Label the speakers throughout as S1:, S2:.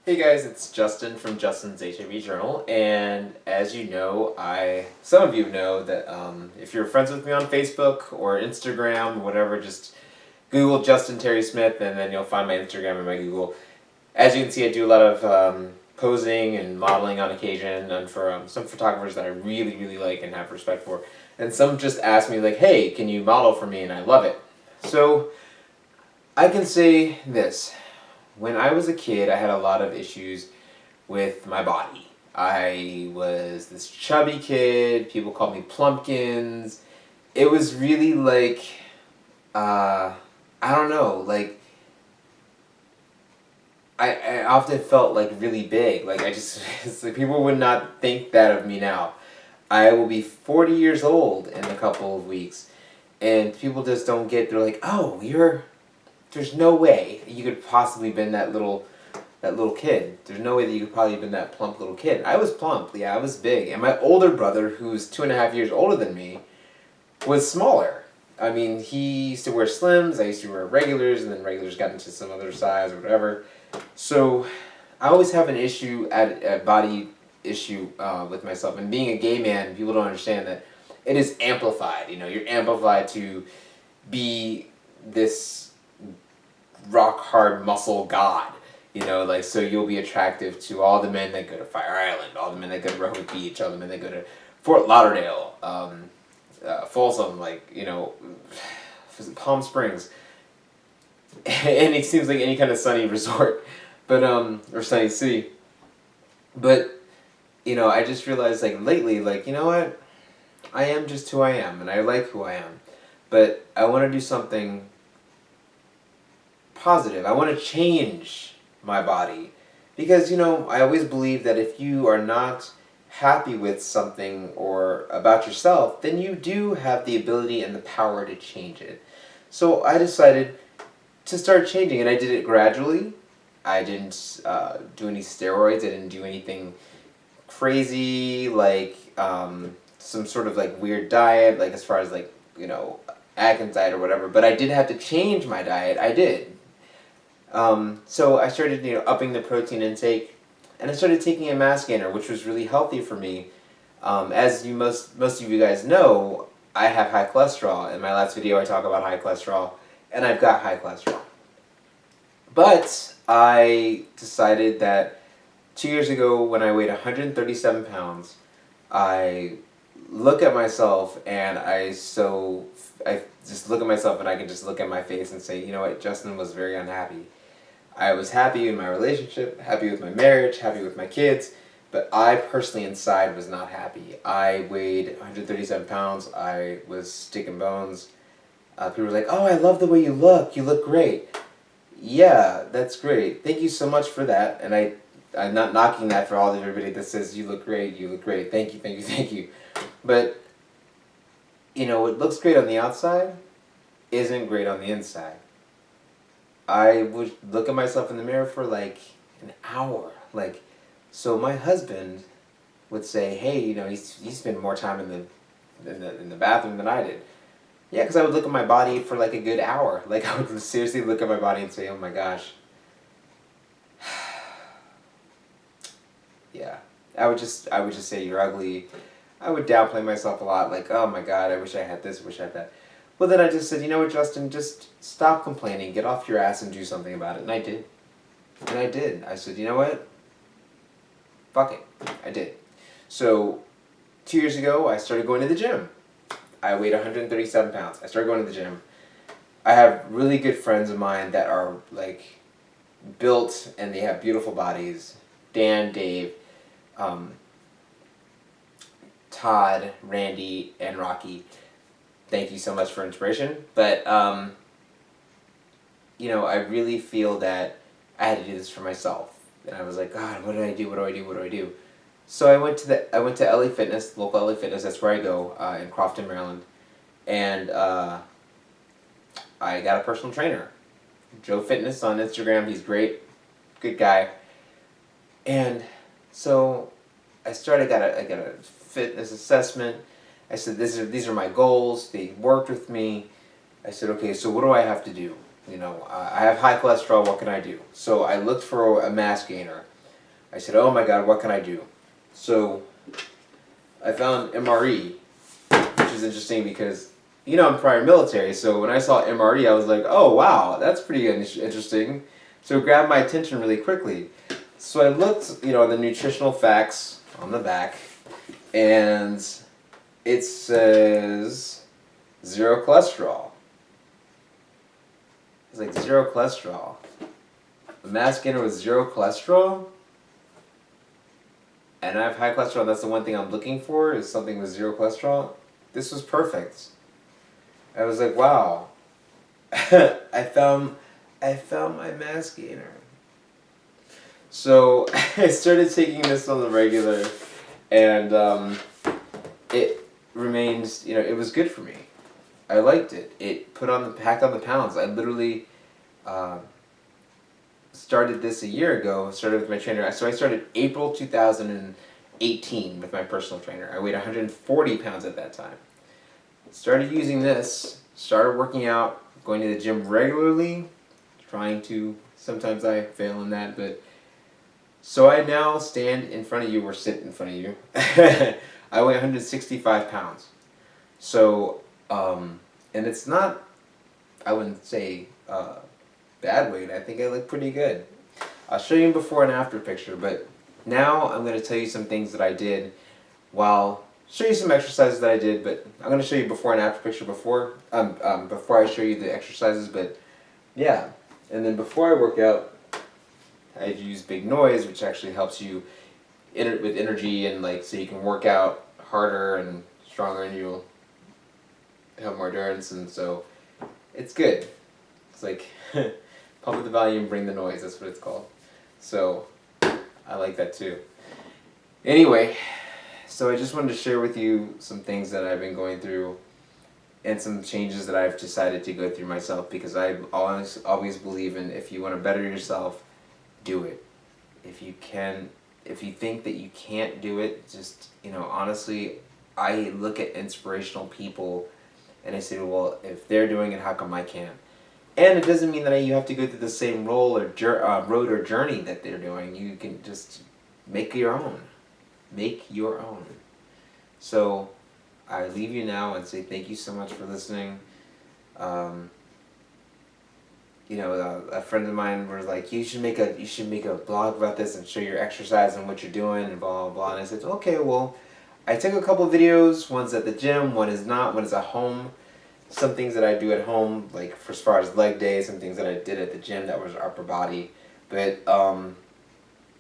S1: Hey guys, it's Justin from Justin's HIV Journal, and as you know, some of you know that if you're friends with me on Facebook or Instagram or whatever, just Google Justin Terry Smith, and then you'll find my Instagram and my Google. As you can see, I do a lot of posing and modeling on occasion, and for some photographers that I really, really like and have respect for, and some just ask me like, "Hey, can you model for me?" And I love it. So I can say this. When I was a kid, I had a lot of issues with my body. I was this chubby kid. People called me plumpkins. It was really like, uh, I don't know, like, I often felt like really big. Like, it's like people would not think that of me now. I will be 40 years old in a couple of weeks, and people just don't get, they're like, oh, there's no way you could possibly been that little kid. There's no way that you could probably have been that plump little kid. I was plump, yeah, I was big. And my older brother, who's 2.5 years older than me, was smaller. I mean, he used to wear slims, I used to wear regulars, and then regulars got into some other size or whatever. So I always have an issue, a body issue with myself. And being a gay man, people don't understand that it is amplified. You know, you're amplified to be this rock hard muscle god. You know, like, so you'll be attractive to all the men that go to Fire Island, all the men that go to Rehoboth Beach, all the men that go to Fort Lauderdale, Folsom, like, you know, Palm Springs. And it seems like any kind of sunny resort, but, or sunny city. But, you know, I just realized, like, lately, like, you know what? I am just who I am, and I like who I am. But I want to do something positive. I want to change my body. Because, you know, I always believe that if you are not happy with something or about yourself, then you do have the ability and the power to change it. So I decided to start changing, and I did it gradually. I didn't do any steroids. I didn't do anything crazy, like some sort of like weird diet, like as far as like, you know, Atkins diet or whatever. But I did have to change my diet. I did. So I started, you know, upping the protein intake, and I started taking a mass gainer, which was really healthy for me. As you most of you guys know, I have high cholesterol. In my last video, I talk about high cholesterol, and I've got high cholesterol. But I decided that 2 years ago, when I weighed 137 pounds, I look at myself and I just look at myself and I can just look at my face and say, you know what, Justin was very unhappy. I was happy in my relationship, happy with my marriage, happy with my kids, but I personally inside was not happy. I weighed 137 pounds, I was sticking bones. People were like, oh, I love the way you look great. Yeah, that's great. Thank you so much for that. And I'm not knocking that for all of everybody that says you look great, you look great. Thank you, thank you, thank you. But, you know, what looks great on the outside isn't great on the inside. I would look at myself in the mirror for like an hour. Like, so my husband would say, hey, you know, he spent more time in the bathroom than I did. Yeah, because I would look at my body for like a good hour. Like, I would seriously look at my body and say, oh my gosh. Yeah. I would just say you're ugly. I would downplay myself a lot, like, oh my god, I wish I had this, I wish I had that. Well, then I just said, you know what, Justin, just stop complaining, get off your ass and do something about it. And I did. And I did. I said, you know what? Fuck it. I did. So, 2 years ago, I started going to the gym. I weighed 137 pounds. I started going to the gym. I have really good friends of mine that are, like, built and they have beautiful bodies. Dan, Dave, Todd, Randy, and Rocky. Thank you so much for inspiration. But, you know, I really feel that I had to do this for myself. And I was like, God, what do I do? What do I do? What do I do? So I went to LA Fitness, local LA Fitness. That's where I go in Crofton, Maryland, and I got a personal trainer, Joe Fitness on Instagram. He's great, good guy. And so I got a fitness assessment. I said, these are my goals. They worked with me. I said, okay, so what do I have to do? You know, I have high cholesterol. What can I do? So I looked for a mass gainer. I said, oh my God, what can I do? So I found MRE, which is interesting because, I'm prior military, so when I saw MRE, I was like, oh wow, that's pretty interesting. So it grabbed my attention really quickly. So I looked, at the nutritional facts on the back, and it says zero cholesterol. It's like zero cholesterol. A mass gainer with zero cholesterol? And I have high cholesterol, that's the one thing I'm looking for, is something with zero cholesterol. This was perfect. I was like, wow. I found my mass gainer. So I started taking this on the regular, and it remains, it was good for me. I liked it. It packed on the pounds. I literally started this a year ago, started with my trainer. So I started April 2018 with my personal trainer. I weighed 140 pounds at that time. Started using this, started working out, going to the gym regularly, trying to, sometimes I fail in that, but so I now stand in front of you or sit in front of you. I weigh 165 pounds. So, and it's not, I wouldn't say bad weight. I think I look pretty good. I'll show you before and after picture, but now I'm going to tell you some things that I did show you some exercises that I did, but I'm going to show you before and after picture before I show you the exercises, but yeah. And then before I work out, I use Big Noise, which actually helps you with energy and so you can work out harder and stronger and you'll have more endurance, and so it's good. It's like pump up the volume, bring the noise, that's what it's called. So I like that too. Anyway, so I just wanted to share with you some things that I've been going through and some changes that I've decided to go through myself, because I always believe in, if you want to better yourself, do it. If you think that you can't do it, just, honestly, I look at inspirational people and I say, well, if they're doing it, how come I can't? And it doesn't mean that you have to go through the same road or journey that they're doing. You can just make your own. Make your own. So I leave you now and say thank you so much for listening. A friend of mine was like, you should make a blog about this and show your exercise and what you're doing and blah blah blah. And I said, okay, well, I took a couple of videos. One's at the gym, one is not, one is at home. Some things that I do at home, like for as far as leg days, some things that I did at the gym that was upper body. But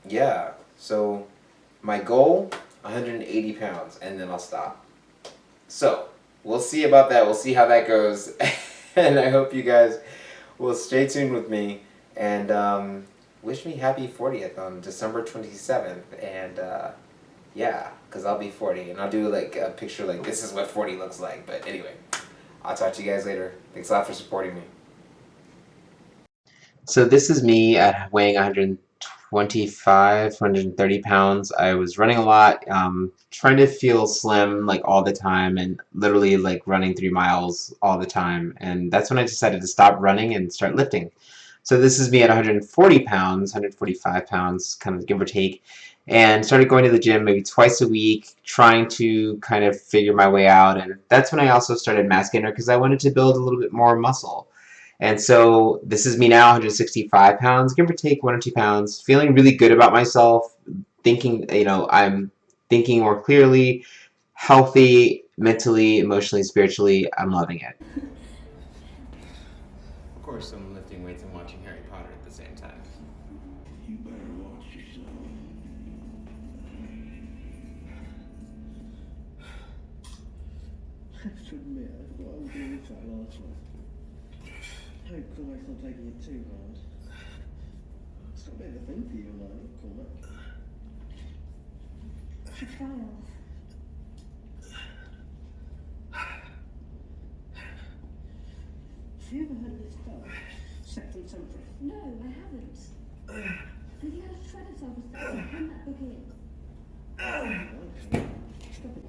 S1: yeah. So my goal, 180 pounds, and then I'll stop. So we'll see about that. We'll see how that goes. And I hope you guys will stay tuned with me and wish me happy 40th on December 27th. And yeah, because I'll be 40 and I'll do like a picture like this is what 40 looks like. But anyway, I'll talk to you guys later. Thanks a lot for supporting me. So this is me at weighing 125, 130 pounds. I was running a lot, trying to feel slim like all the time, and literally like running 3 miles all the time. And that's when I decided to stop running and start lifting. So this is me at 140 pounds, 145 pounds, kind of give or take, and started going to the gym maybe twice a week, trying to kind of figure my way out. And that's when I also started mass gainer, because I wanted to build a little bit more muscle. And so this is me now, 165 pounds, give or take 1 or 2 pounds, feeling really good about myself, thinking, I'm thinking more clearly, healthy, mentally, emotionally, spiritually. I'm loving it. Of course, I'm lifting weights and watching Harry Potter at the same time.
S2: You better watch yourself. I have to admit, I thought I was doing this right last one. Hope Cormac's not taking it too hard. It's got a bit of a thing for you, like, Cormac.
S3: To try off.
S2: Have you ever heard of this term? Septum temporary.
S3: No, I haven't. Have you had a shred of self-esteem? Hand that book in.
S2: Okay. Stop it.